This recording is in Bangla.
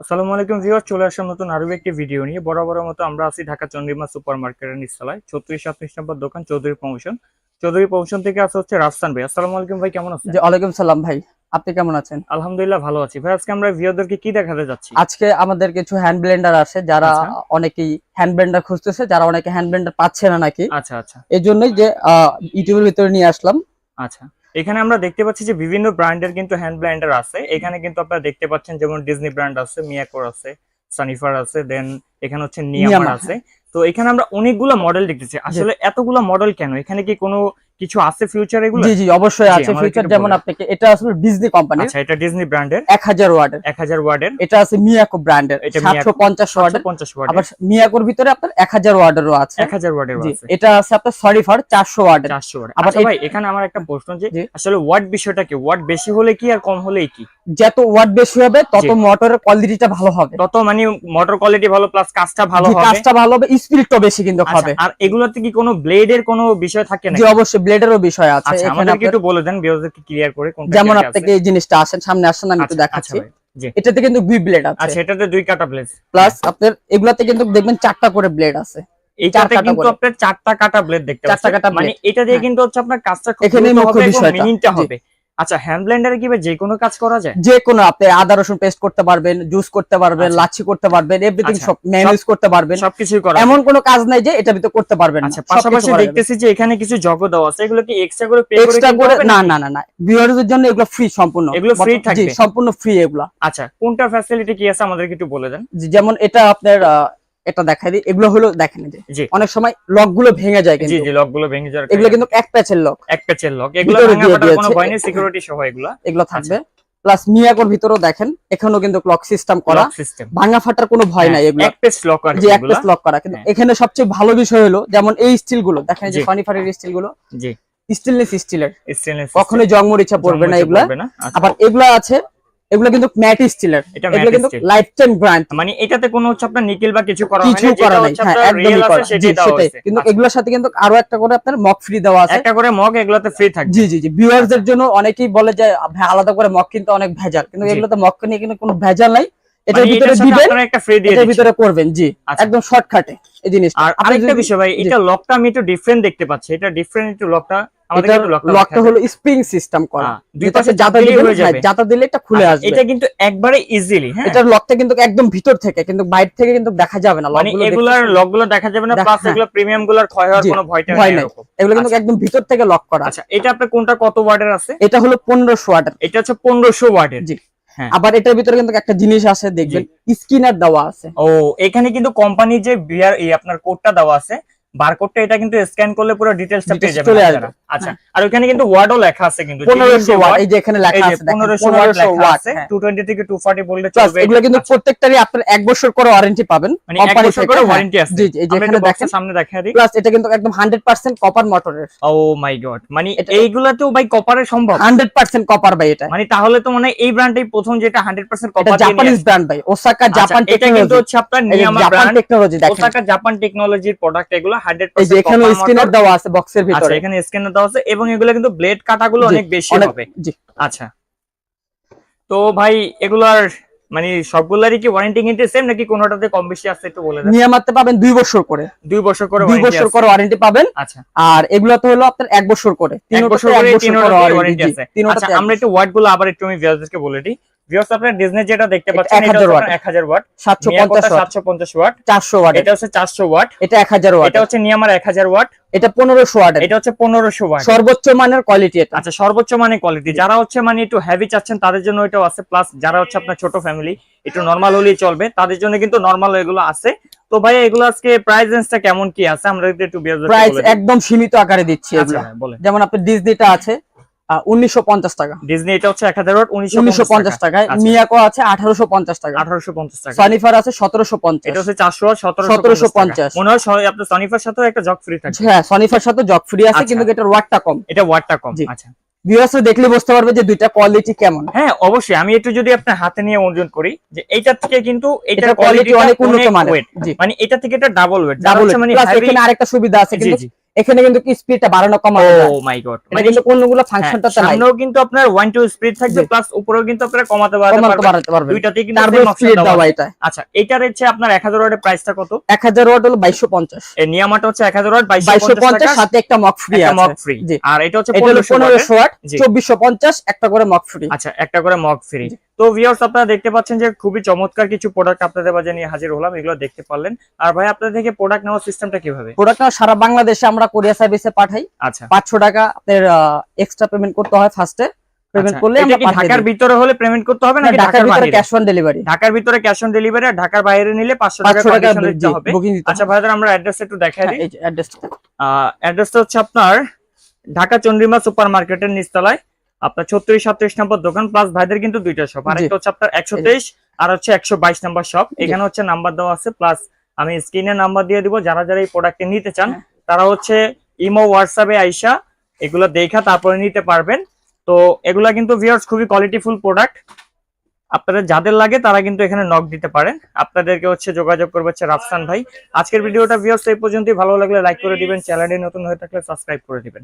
আসসালামু আলাইকুম ভিউয়ার, চলে আসলাম নতুন আরো একটি ভিডিও নিয়ে। বরাবরের মতো আমরা আছি ঢাকা চন্দ্রিমা সুপার মার্কেটের নিচতলায় 36-37 নম্বর দোকান চৌধুরী প্রমোশন থেকে আসা হচ্ছে রাফসান ভাই। আসসালামু আলাইকুম ভাই, কেমন আছেন? জি ওয়ালাইকুম সালাম ভাই, আপনি কেমন আছেন? আলহামদুলিল্লাহ ভালো আছি ভাই। আজকে আমরা ভিউয়ারদেরকে কি দেখাতে যাচ্ছি? আজকে আমাদের কিছু হ্যান্ড ব্লেন্ডার আছে, যারা আচ্ছা অনেকেই হ্যান্ড ব্লেন্ডার খুঁজতেছে, যারা অনেকে হ্যান্ড ব্লেন্ডার পাচ্ছে না নাকি, আচ্ছা আচ্ছা এই জন্যই যে ইউটিউবের ভিতরে নিয়ে আসলাম। আচ্ছা এখানে আমরা দেখতে পাচ্ছি যে বিভিন্ন ব্র্যান্ডের কিন্তু হ্যান্ড ব্লেন্ডার আছে। এখানে কিন্তু আপনারা দেখতে পাচ্ছেন যেমন ডিজনি ব্র্যান্ড আছে, মিয়াকোর আছে, সানিফার আছে, দেন এখানে হচ্ছে নিয়ামার নিয়ামা, আছে। তো এখানে আমরা অনেকগুলো মডেল দেখতেছি। আসলে এতগুলো মডেল কেন? এখানে কি কোনো কিছু আছে ফিউচার এগুলো? জি জি অবশ্যই জি, আছে আমাদের ফিচার। একটু যেমন বলেন। আপনাকে এটা আসলে ডিজনি কোম্পানির আচ্ছা, এটা ডিজনি ব্র্যান্ডের 1000 ওয়াটের, 1000 ওয়াটের, এটা আছে মিয়াকো ব্র্যান্ডের এটা মিয়াকো 750 ওয়াটের, 750 আবার ওয়াটের, মিয়াকোর ভিতরে আপনার 1000 ওয়াটেরও আছে। 1000 ওয়াটের জি, আছে, এটা আছে আপনার সরিফার 400 ওয়াটের। 400 ওয়াট। আবার আচ্ছা ভাই, এখানে আমার একটা প্রশ্ন যে জি, আসলে ওয়াট বিষয়টা কি? ওয়াট বেশি হলে কি আর কম হলেই কি? যত ওয়াট বেশি হবে তত জি। মোটরের কোয়ালিটিটা ভালো হবে, তত মানে মোটর কোয়ালিটি ভালো প্লাস কাজটা ভালো জি, হবে। কাজটা ভালো হবে, স্পিডটাও বেশি কিন্তু আচ্ছা, হবে। আর এগুলোতে কি কোনো ব্লেডের কোনো বিষয় থাকে জি নাকি? অবশ্যই ব্লেডেরও বিষয় আছে আচ্ছা, এখানে। আমাদেরকে একটু বলে দেন ভিউয়ারদেরকে ক্লিয়ার করে কোনটা যেমন কি আছে। আপনাকে এই জিনিসটা আসেন, সামনে আসেন, আমি একটু আচ্ছা আচ্ছা দেখাচ্ছি। ভাই, জি। এটাতে কিন্তু দুই ব্লেড আছে, আচ্ছা, এটাতে দুই কাটা ব্লেড, প্লাস আপনার এগুলাতে কিন্তু দেখবেন 4টা করে ব্লেড আছে। এইটাতে কাটা কিন্তু করে। আপনার 4টা কাটা ব্লেড দেখতে 4টা পাচ্ছেন। কাটা মানে blade। এটা দিয়ে হ্যাঁ। কিন্তু হচ্ছে আপনার কাজটা খুব এখানেই দ্রুত মুখ্য হবে এবং বিষয়টা। মিনিংটা জি। হবে। আচ্ছা, হ্যান্ড ব্লেন্ডারে কি ভাই যে কোনো কাজ করা যায়? যে কোনো আপনি আদা রসুন পেস্ট করতে পারবেন, জুস করতে পারবেন, আচ্ছা। লাচ্ছি করতে পারবেন, এভরিথিং আচ্ছা, সব ম্যানেজ করতে পারবেন। সবকিছুই করা এমন যায়। কোনো কাজ নাই যে এটা ভিতরে করতে পারবেন না, আচ্ছা, সবকিছু পাশাপাশি করা যাবে। দেখতেছি যে এখানে কিছু জগ দেওয়া আছে, এগুলো কি এক্সট্রা করে পে করে এক্সট্রা কিনতে করে হবে না নাকি? না না না, ভিউয়ারদের জন্য এগুলো ফ্রি সম্পূর্ণ। এগুলো ফ্রি জি থাকবে? সম্পূর্ণ ফ্রি এগুলা। আচ্ছা, কোনটার ফ্যাসিলিটি কি আছে আমাদেরকে একটু বলে দেন। যেমন এটা আপনার এটা দেখাই দিই, এগুলো হলো দেখেন যে জি অনেক সময় লক গুলো ভেঙে যায়, জি কিন্তু জি, লকগুলো ভেঙে যাওয়ার এগুলো কারণে কিন্তু এক প্যাচের লক, এক প্যাচের লক, এগুলো ভিতরে ভাঙা দিয়ে ফাটার কোনো দিয়েছে। ভয় নেই, সিকিউরিটি সহ এগুলা। এগুলো থাকবে। প্লাস মিয়াকোর ভিতরেও দেখেন এখানেও কিন্তু লক সিস্টেম করা, লক সিস্টেম, ভাঙা ফাটার কোনো ভয় নাই এগুলো। এক পেজ লক আর যে কি এক এগুলা। পেচ লক করা, কিন্তু হ্যাঁ। এখানে সবচেয়ে ভালো বিষয় হলো যেমন এই স্টিল গুলো দেখেন, যে জি। সনিফারের স্টিল গুলো জি, স্টেনলেস স্টিলের, স্টেনলেস কখনোই জং মরিচা পড়বে না এগুলা। আচ্ছা, আবার এগুলা আছে, এগুলো কিন্তু ম্যাট স্টিলের, এটা এগুলো ম্যাট কিন্তু স্টিল, লাইফ টাইম গ্যারান্টি, মানে এটাতে কোনো হচ্ছে আপনার নিকেল বা কিছু করা হয় না, কিছু যেটা করা নাই। হচ্ছে হ্যাঁ আপনার একদমই রিয়েল আছে করা, জি সেটাই দেওয়া সেটাই। হয়েছে। কিন্তু আচ্ছা, এগুলোর সাথে কিন্তু আরো একটা করে আপনার মক ফ্রি দেওয়া আছে। একটা করে মগ এগুলাতে ফ্রি থাকবে। জি জি জি, ভিউয়ারদের জন্য অনেকেই বলে যে ভাই আলাদা করে মক কিনতে অনেক ভেজাল, কিন্তু জি। এগুলোতে মক কিনে কিন্তু কোনো ভেজাল নাই। এটার মানে ভিতরে এটার সাথে দিবেন, আপনারা একটা ফ্রি দিয়ে এটার দিচ্ছেন। ভিতরে করবেন, জি আচ্ছা। একদম শর্টকাটে এই জিনিসটা। আর আপনি আরেকটা যদি- বিষয় ভাই, জি, এটা লকটা আমি একটু ডিফারেন্ট দেখতে পাচ্ছি। এটা ডিফারেন্ট একটু লকটা, আমাদের এটার একটু লকটা লকটা হলো স্প্রিং সিস্টেম করা, দুই যেটাতে পাশে চাপ জাতা দিলেই দিবেন, হয়ে যাবে। জাতা দিলে এটা খুলে আসবে। এটা কিন্তু একবারে ইজিলি, হ্যাঁ। এটার লকটা কিন্তু একদম ভিতর থেকে, কিন্তু বাইরে থেকে কিন্তু দেখা যাবে না, মানে লকগুলো এগুলার লকগুলো দেখা যাবে না, প্লাস এগুলো প্রিমিয়াম গুলার ক্ষয় হওয়ার কোনো ভয়টা ভয় নেই নাই, এরকম। এগুলো কিন্তু আচ্ছা। একদম ভিতর থেকে লক করা। আচ্ছা, এটা আপনার কোনটা কত ওয়াটের আছে? এটা হলো 1500 ওয়াটের। এটা হচ্ছে 1500 ওয়াটের। জি। হ্যাঁ। আবার এটার ভিতরে কিন্তু একটা জিনিস আছে, দেখবেন স্ক্যানার দেওয়া আছে। ও, এখানে কিন্তু কোম্পানি যে বিয়ার এই আপনার কোডটা দেওয়া আছে, বারকোডটা, এটা কিন্তু স্ক্যান করলে পুরো ডিটেইলসটা পেয়ে যাবেন চলে আপনারা। আসবে। আচ্ছা, আর ওখানে কিন্তু ওয়ার্ডও লেখা আছে কিন্তু 1500 ওয়াট, এই যে এখানে লেখা আছে, 1500 ওয়াট লেখা আছে। 220 থেকে 240 বললে চলবে। এগুলো কিন্তু আচ্ছা, প্রত্যেকটারই আপনার 1 বছর করে ওয়ারেন্টি পাবেন মানে এক কোম্পানি বছর থেকে। করে হ্যাঁ, ওয়ারেন্টি আছে। জি জি, এই যে আমরা এখানে একটু দেখেন। বক্সের সামনে দেখাই দিই। প্লাস এটা কিন্তু একদম 100% কপার মোটরের। ও মাই গড, মানে এইগুলাতেও ভাই কপারে সম্ভব? 100% কপার ভাই এটা। মানে তাহলে তো মানে এই ব্র্যান্ডটাই প্রথম যেটা 100% এটা কপার দিয়ে নিয়ে জাপানিজ আসে। ব্র্যান্ড ভাই, ওসাকা জাপান আচ্ছা, এটা কিন্তু টেকনোলজি। হচ্ছে আপনার এই যে নিয়ামা জাপান ব্র্যান্ড, টেকনোলজি দেখেন, ওসাকা জাপান টেকনোলজির প্রোডাক্ট এগুলো এই যে 100% এখানে কপার স্ক্যানার মোটর। দেওয়া আছে বক্সের আচ্ছা, ভিতরে। এখানে স্ক্যানার দেওয়া আছে এবং এগুলো কিন্তু ব্লেড কাটাগুলো জি, অনেক বেশি অনেক, হবে। জি। আচ্ছা, তো ভাই এগুলার মানে সবগুলারই কি ওয়ারেন্টি কিন্তু সেম নাকি কোনোটাতে কম বেশি আছে একটু বলে দেন। নিয়ামাতে পাবেন 2 বছর করে, 2 বছর করে 2 ওয়ারেন্টি বছর আছে। করে ওয়ারেন্টি পাবেন। আচ্ছা, আর এগুলোতে হলো আপনার 1 বছর করে, 1 বছর করে, 1 বছর করে ওয়ারেন্টি আছে। আচ্ছা, তিনটাতে আমরা একটু ওয়াট গুলো আবার একটু আমি ভিউয়ারদেরকে বলে দিই। ভিউয়ার্স, আপনারা ডিজনি যেটা দেখতে পাচ্ছেন এটা 1000 ওয়াট, হচ্ছে 1000 ওয়াট, 750 ওয়াট, 750 ওয়াট, 400 ওয়াট, এটা হচ্ছে 400 ওয়াট, এটা 1000 ওয়াট, এটা হচ্ছে নিয়ামার 1000 ওয়াট, এটা 1500 ওয়াট, এটা হচ্ছে 1500 ওয়াট। সর্বোচ্চ মানের কোয়ালিটি এটা। আচ্ছা, সর্বোচ্চ মানের কোয়ালিটি। যারা হচ্ছে মানে একটু হেভি চাচ্ছেন তাদের জন্য এটাও আছে, প্লাস যারা হচ্ছে আপনার ছোট ফ্যামিলি একটু নরমাল হলেই চলবে তাদের জন্য কিন্তু নরমাল এগুলো আছে। তো ভাই এগুলো আজকে প্রাইস রেঞ্জটা কেমন কি আছে আমরা একটু প্রাইস একদম সীমিত আকারে দিচ্ছি আচ্ছা এগুলো। বলেন। যেমন আপনার ডিজনিটা আছে 1950 টাকা, ডিজনি এটা হচ্ছে 1000 ওয়াট 1950 টাকায়। আচ্ছা। মিয়াকো আছে 1850 টাকা, 1850 টাকা। সনিফার আছে 1750, এটা হচ্ছে 400 ওয়াট 1750 1750 মনে হয় আপনার সনিফার সাথেও একটা জক ফ্রি থাকে। হ্যাঁ সনিফার সাথে জক ফ্রি আছে, আচ্ছা। কিন্তু এটার ওয়াটটা কম। এটা ওয়াটটা কম। জি। আচ্ছা, ভিউয়ার্স দেখলে বুঝতে পারবে যে দুইটা কোয়ালিটি কেমন। হ্যাঁ অবশ্যই। আমি একটু যদি আপনার হাতে নিয়ে ওজন করি যে এইটার থেকে কিন্তু এটার এটার কোয়ালিটি কোয়ালিটি অনেক অনেক উন্নত মানের। ওয়েট, জি, মানে এটা থেকে এটা ডাবল ওয়েট। ডাবল। মানে প্লাস হেভি। এখানে আরেকটা সুবিধা আছে, জি কিন্তু জি, এখানে কিন্তু স্পিডটা বাড়ানো কমানো যায়। ও মাই গড, এটা কিন্তু কোনগুলো ফাংশনটাতে নাই, সামনেও কিন্তু আপনার 1-2 স্পিড থাকবে, জি। প্লাস উপরেও কিন্তু আপনারা কমাতে কমাতে পারবেন, বাড়াতে পারবেন। দুইটাতেই কিন্তু টার্বো সেম অপশন স্পিড দেওয়া দেওয়া আছে। এটা। আচ্ছা, এটার হচ্ছে আপনার 1000 ওয়াটের প্রাইসটা কত? 1000 ওয়াট হলো 2250, এই নিয়ামাটা হচ্ছে 1000 ওয়াট 2250 2250 টাকা, সাথে একটা মক ফ্রি একটা আছে। Mock free. জি, আর এটা হচ্ছে এটা হলো 1500 ওয়াটের, 1500 ওয়াট জি। 2450 একটা করে মক ফ্রি। আচ্ছা, একটা করে মক ফ্রি। জি। তো ভিউয়ার্স, আপনারা দেখতে পাচ্ছেন যে খুবই চমৎকার কিছু প্রোডাক্ট আপনাদের মাঝে নিয়ে হাজির হলাম, এগুলো দেখতে পারলেন। আর ভাই আপনাদের থেকে প্রোডাক্ট নেওয়ার সিস্টেমটা কিভাবে? প্রোডাক্টটা সারা বাংলাদেশে আমরা কোরিয়ার সার্ভিসে পাঠাই। আচ্ছা, 500 টাকা আপনার এক্সট্রা পেমেন্ট করতে হয় ফার্স্টে, পেমেন্ট আচ্ছা, করলে এটা আমরা কি পাঠিয়ে ঢাকার দিই। ভিতরে হলে পেমেন্ট করতে হবে না, নাকি ঢাকার ভিতরে বাইরে? Cash on delivery. ঢাকার ভিতরে ক্যাশ অন ডেলিভারি, আর ঢাকার বাইরে নিলে 500 টাকা 500 টাকা কন্ডিশনে দিতে হবে। বুকিং দিতে আচ্ছা হবে। ভাইদের আমরা অ্যাড্রেস একটু দেখাই হ্যাঁ, দিই। এই যে অ্যাড্রেসটা অ্যাড্রেসটা হচ্ছে আপনার ঢাকা চন্দ্রিমা সুপার মার্কেটের নিচতলায়, আপনার 36-37 নম্বর দোকান, প্লাস ভাইদের কিন্তু দুইটা শপ, আর জি। একটা হচ্ছে আপনার 123 আর হচ্ছে 122 নম্বর শপ। এখানে হচ্ছে নাম্বার দেওয়া আছে, প্লাস আমি স্ক্রিনে নাম্বার দিয়ে দিব। যারা যারা এই প্রোডাক্টটি নিতে চান হ্যাঁ। তারা হচ্ছে ইমো হোয়াটসঅ্যাপে আইসা এগুলো দেখা তারপরে নিতে পারবেন। তো এগুলা কিন্তু ভিউয়ার্স খুবই কোয়ালিটিফুল প্রোডাক্ট, আপনাদের যাদের লাগে তারা কিন্তু এখানে নক দিতে পারেন। আপনাদেরকে হচ্ছে যোগাযোগ করবে হচ্ছে রাফসান ভাই। আজকের ভিডিওটা ভিউয়ার্স এই পর্যন্তই, ভালো লাগলে লাইক করে দিবেন, চ্যানেলে নতুন হয়ে থাকলে সাবস্ক্রাইব করে দিবেন।